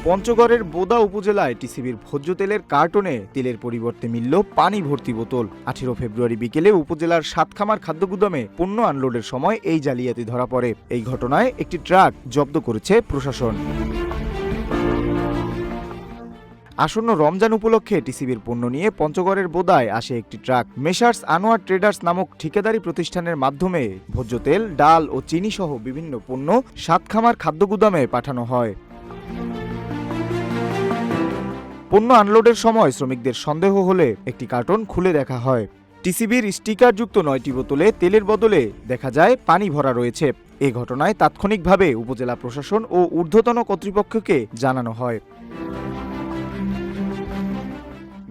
পঞ্চগড়ের বোদা উপজেলায় টিসিবির ভোজ্য তেলের কার্টনে তেলের পরিবর্তে মিলল পানি ভর্তি বোতল। 18 ফেব্রুয়ারি বিকেলে উপজেলার সাতখামার খাদ্যগুদামে পণ্য আনলোডের সময় এই জালিয়াতি ধরা পড়ে। এই ঘটনায় একটি ট্রাক জব্দ করেছে প্রশাসন। আসন্ন রমজান উপলক্ষে টিসিবির পণ্য নিয়ে পঞ্চগড়ের বোদায় আসে একটি ট্রাক। মেসার্স আনোয়ার ট্রেডার্স নামক ঠিকাদারি প্রতিষ্ঠানের মাধ্যমে ভোজ্য তেল, ডাল ও চিনি সহ বিভিন্ন পণ্য সাতখামার খাদ্যগুদামে পাঠানো হয়। পণ্য আনলোডের সময় শ্রমিকদের সন্দেহ হলে একটি কার্টন খুলে দেখা হয়। টিসিবির স্টিকারযুক্ত 9টি বোতলে তেলের বদলে দেখা যায় পানি ভরা রয়েছে। এ ঘটনায় তাৎক্ষণিকভাবে উপজেলা প্রশাসন ও ঊর্ধ্বতন কর্তৃপক্ষকে জানানো হয়।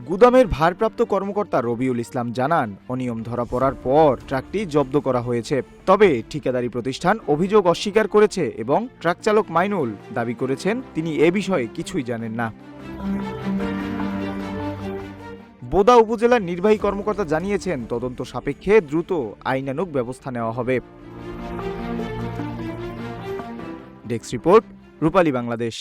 গুদামের ভারপ্রাপ্ত কর্মকর্তা রবিউল ইসলাম জানান, অনিয়ম ধরা পড়ার পর ট্রাকটি জব্দ করা হয়েছে। তবে ঠিকাদারি প্রতিষ্ঠান অভিযোগ অস্বীকার করেছে এবং ট্রাক চালক মাইনুল দাবি করেছেন তিনি এ বিষয়ে কিছুই জানেন না। বোদা উপজেলার নির্বাহী কর্মকর্তা জানিয়েছেন, তদন্ত সাপেক্ষে দ্রুত আইনানুগ ব্যবস্থা নেওয়া হবে। ডেস্ক রিপোর্ট, রূপালী বাংলাদেশ।